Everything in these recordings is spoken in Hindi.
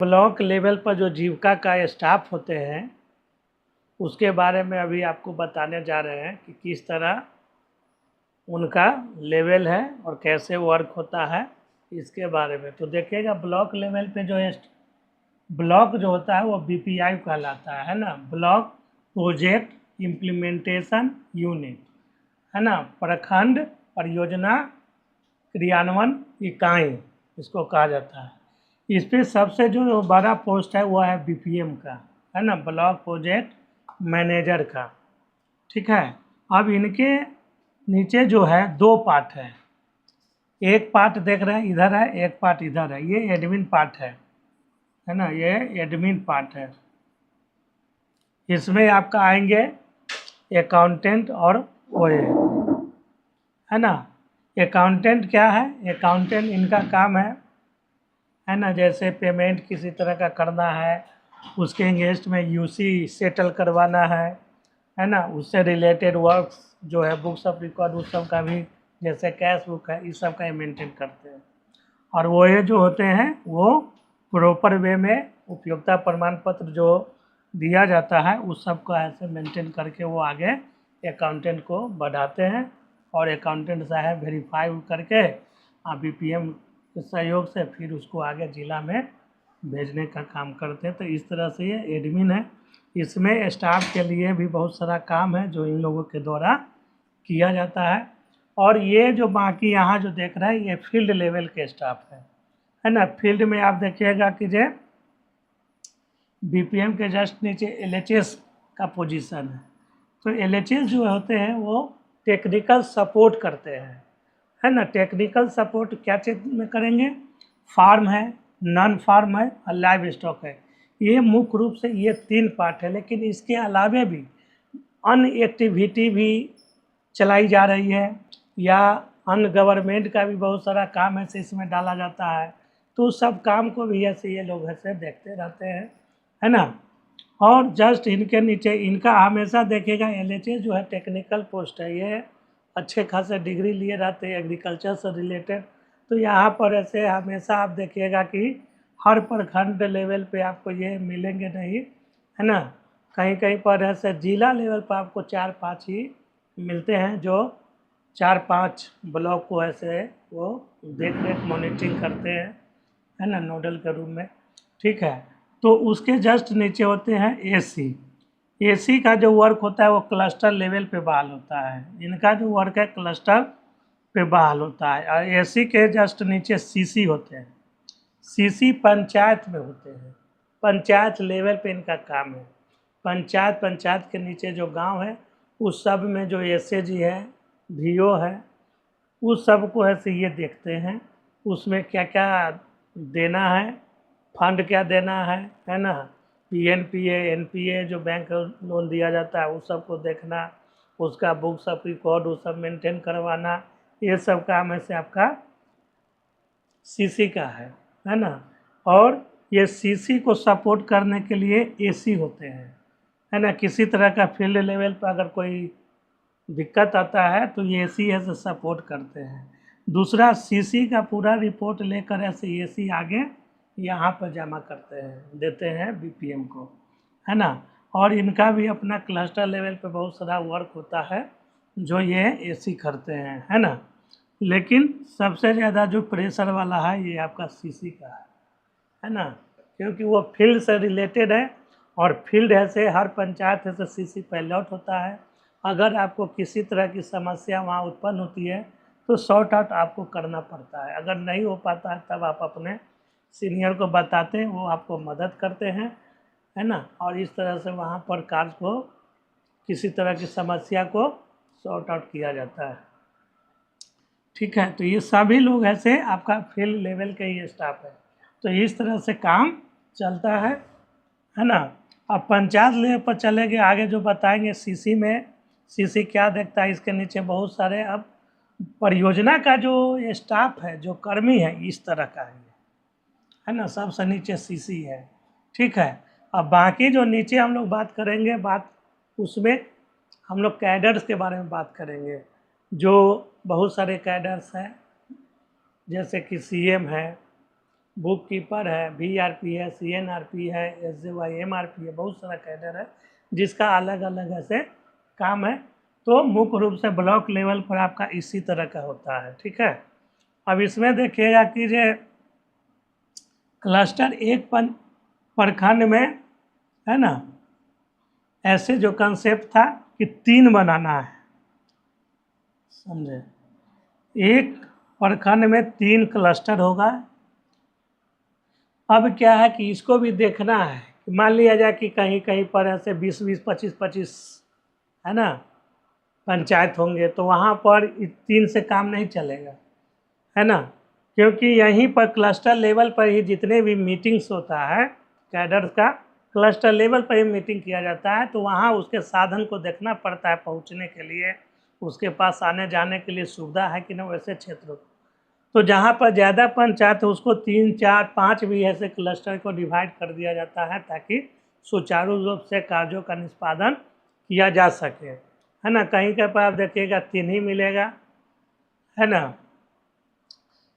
ब्लॉक लेवल पर जो जीविका का स्टाफ होते हैं उसके बारे में अभी आपको बताने जा रहे हैं कि किस तरह उनका लेवल है और कैसे वर्क होता है इसके बारे में। तो देखिएगा ब्लॉक लेवल पे जो है ब्लॉक जो होता है वो BPI कहलाता है ना, ब्लॉक प्रोजेक्ट इम्प्लीमेंटेशन यूनिट, है ना, प्रखंड परियोजना क्रियान्वयन इकाई इसको कहा जाता है। इस पे सबसे जो बड़ा पोस्ट है वो है BPM का, है ना, ब्लॉक प्रोजेक्ट मैनेजर का। ठीक है, अब इनके नीचे जो है दो पार्ट है, एक पार्ट देख रहे हैं इधर है, एक पार्ट इधर है, ये एडमिन पार्ट है ना, ये एडमिन पार्ट है। इसमें आपका आएंगे अकाउंटेंट और ओए, है ना। अकाउंटेंट क्या है, अकाउंटेंट इनका काम है ना, जैसे पेमेंट किसी तरह का करना है, उसके अगेंस्ट में UC सेटल करवाना है ना, उससे रिलेटेड वर्क्स जो है बुक्स ऑफ रिकॉर्ड उस सब का भी, जैसे कैश बुक है, इस सब का मेंटेन करते हैं। और वो ये जो होते हैं वो प्रॉपर वे में उपयोगिता प्रमाण पत्र जो दिया जाता है उस सब को ऐसे मेंटेन करके वो आगे अकाउंटेंट को बढ़ाते हैं और अकाउंटेंट साहब वेरीफाई करके BPM के सहयोग से फिर उसको आगे ज़िला में भेजने का काम करते हैं। तो इस तरह से ये एडमिन है। इसमें स्टाफ के लिए भी बहुत सारा काम है जो इन लोगों के द्वारा किया जाता है। और ये जो बाकी यहाँ जो देख रहे हैं ये फील्ड लेवल के स्टाफ है ना। फील्ड में आप देखिएगा कि जो BPM के जस्ट नीचे LHS का पोजीशन है। तो LHS जो होते हैं वो टेक्निकल सपोर्ट करते हैं, है ना। टेक्निकल सपोर्ट क्या चीज़ में करेंगे, फार्म है, नॉन फार्म है और लाइव स्टॉक है। ये मुख्य रूप से ये 3 पार्ट है, लेकिन इसके अलावे भी अन्य एक्टिविटी भी चलाई जा रही है या अन्य गवर्नमेंट का भी बहुत सारा काम ऐसे इसमें डाला जाता है। तो उस सब काम को भी ऐसे ये लोग ऐसे देखते रहते हैं, है ना। और जस्ट इनके नीचे इनका हमेशा देखिएगा LHS जो है टेक्निकल पोस्ट है, ये अच्छे खासे डिग्री लिए रहते हैं एग्रीकल्चर से रिलेटेड। तो यहाँ पर ऐसे हमेशा आप देखिएगा कि हर प्रखंड लेवल पे आपको ये मिलेंगे नहीं, है ना। कहीं कहीं पर ऐसे जिला लेवल पर आपको 4-5 ही मिलते हैं जो 4-5 ब्लॉक को ऐसे वो देख रेख मॉनिटरिंग करते हैं, है ना, नोडल के रूप में। ठीक है, तो उसके जस्ट नीचे होते हैं AC का जो वर्क होता है वो क्लस्टर लेवल पे बहाल होता है। इनका जो वर्क है क्लस्टर पे बहाल होता है। और AC के जस्ट नीचे CC होते हैं। CC पंचायत में होते हैं, पंचायत लेवल पे इनका काम है। पंचायत के नीचे जो गांव है उस सब में जो SAG है, VO है, उस सब को ऐसे ये देखते हैं उसमें क्या क्या देना है, फंड क्या देना है ना। PNPA NPA जो बैंक लोन दिया जाता है उस सब को देखना, उसका बुक्स ऑफ रिकॉर्ड वो सब मेंटेन करवाना, ये सब काम ऐसे आपका CC का है ना। और ये CC को सपोर्ट करने के लिए AC होते हैं, है ना। किसी तरह का फील्ड लेवल पर अगर कोई दिक्कत आता है तो ये AC ऐसे सपोर्ट करते हैं। दूसरा CC का पूरा रिपोर्ट लेकर ऐसे AC आगे यहाँ पर जमा करते हैं, देते हैं BPM को, है ना। और इनका भी अपना क्लस्टर लेवल पे बहुत सारा वर्क होता है जो ये AC करते हैं, है ना। लेकिन सबसे ज़्यादा जो प्रेशर वाला है ये आपका CC का है ना, क्योंकि वो फील्ड से रिलेटेड है और फील्ड ऐसे हर पंचायत ऐसे CC पहले आउट होता है। अगर आपको किसी तरह की समस्या वहाँ उत्पन्न होती है तो सॉर्ट आउट आपको करना पड़ता है। अगर नहीं हो पाता है तब आप अपने सीनियर को बताते हैं, वो आपको मदद करते हैं, है ना। और इस तरह से वहाँ पर कार्य को किसी तरह की समस्या को सॉर्ट आउट किया जाता है। ठीक है, तो ये सभी लोग ऐसे आपका फील्ड लेवल के ही स्टाफ है। तो इस तरह से काम चलता है ना। अब पंचायत लेवल पर चलेंगे आगे जो बताएंगे CC में। CC क्या देखता है, इसके नीचे बहुत सारे अब परियोजना का जो स्टाफ है, जो कर्मी है, इस तरह का है ना। सबसे नीचे CC है। ठीक है, अब बाकी जो नीचे हम लोग बात करेंगे, बात उसमें हम लोग कैडर्स के बारे में बात करेंगे। जो बहुत सारे कैडर्स हैं, जैसे कि CM है, बुक कीपर है, VRP है, CNRP है, SJY MRP है, बहुत सारा कैडर है जिसका अलग अलग ऐसे काम है। तो मुख्य रूप से ब्लॉक लेवल पर आपका इसी तरह का होता है, ठीक है। अब इसमें देखिएगा कि जो क्लस्टर एक प्रखंड में है ना, ऐसे जो कंसेप्ट था कि 3 बनाना है, समझे, एक प्रखंड में 3 क्लस्टर होगा। अब क्या है कि इसको भी देखना है कि मान लिया जाए कि कहीं कहीं पर ऐसे 20-20, 25-25 है ना पंचायत होंगे, तो वहाँ पर 3 से काम नहीं चलेगा, है ना, क्योंकि यहीं पर क्लस्टर लेवल पर ही जितने भी मीटिंग्स होता है कैडर का, क्लस्टर लेवल पर ही मीटिंग किया जाता है। तो वहाँ उसके साधन को देखना पड़ता है पहुँचने के लिए, उसके पास आने जाने के लिए सुविधा है कि ना वैसे क्षेत्रों। तो जहाँ पर ज़्यादा पंचायत है उसको 3, 4, 5 भी ऐसे क्लस्टर को डिवाइड कर दिया जाता है ताकि सुचारू रूप से कार्यों का निष्पादन किया जा सके, है ना। कहीं के पर आप देखिएगा 3 ही मिलेगा, है ना।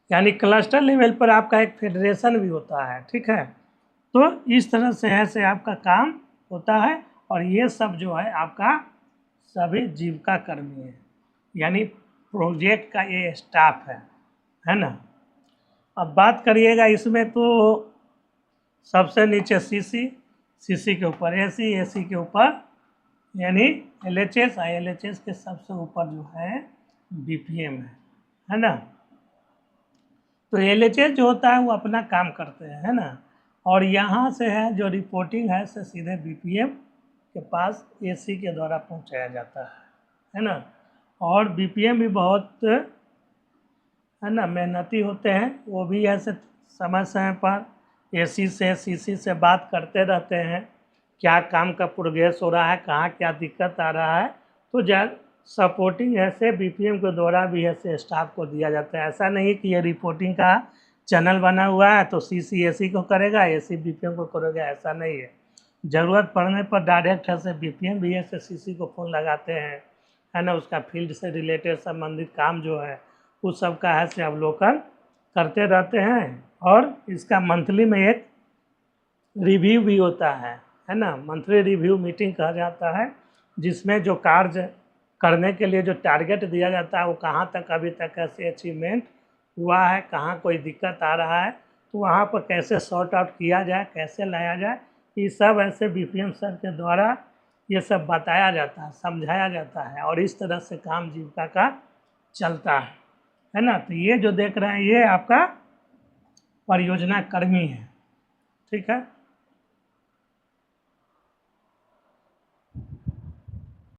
यानी क्लस्टर लेवल पर आपका एक फेडरेशन भी होता है, ठीक है। तो इस तरह से ऐसे आपका काम होता है। और ये सब जो है आपका सभी जीविका कर्मी है, यानी प्रोजेक्ट का ये स्टाफ है ना। अब बात करिएगा इसमें तो सबसे नीचे सीसी के ऊपर एसी के ऊपर यानी LHS, LHS के सबसे ऊपर जो है BPM है ना। तो LHS जो होता है वो अपना काम करते हैं, है ना। और यहाँ से है जो रिपोर्टिंग है से सीधे BPM के पास AC के द्वारा पहुँचाया जाता है ना। और BPM भी बहुत है ना मेहनती होते हैं, वो भी ऐसे समय समय पर AC से CC से बात करते रहते हैं, क्या काम का प्रोग्रेस हो रहा है, कहाँ क्या दिक्कत आ रहा है। तो सपोर्टिंग ऐसे BPM के द्वारा भी ऐसे स्टाफ को दिया जाता है। ऐसा नहीं कि ये रिपोर्टिंग का चैनल बना हुआ है तो CC AC को करेगा, AC BPM को करेगा, ऐसा नहीं है। ज़रूरत पड़ने पर डायरेक्ट ऐसे BPM भी ऐसे CC को फ़ोन लगाते हैं, है ना। उसका फील्ड से रिलेटेड संबंधित काम जो है उस सब का है से अवलोकन करते रहते हैं। और इसका मंथली में एक रिव्यू भी होता है ना। मंथली रिव्यू मीटिंग कहा जाता है, जिसमें जो कार्य करने के लिए जो टारगेट दिया जाता है वो कहाँ तक अभी तक कैसे अचीवमेंट हुआ है, कहाँ कोई दिक्कत आ रहा है, तो वहाँ पर कैसे सॉर्ट आउट किया जाए, कैसे लाया जाए, ये सब ऐसे BPM सर के द्वारा ये सब बताया जाता है, समझाया जाता है। और इस तरह से काम जीविका का चलता है ना। तो ये जो देख रहे हैं ये आपका परियोजना कर्मी है, ठीक है।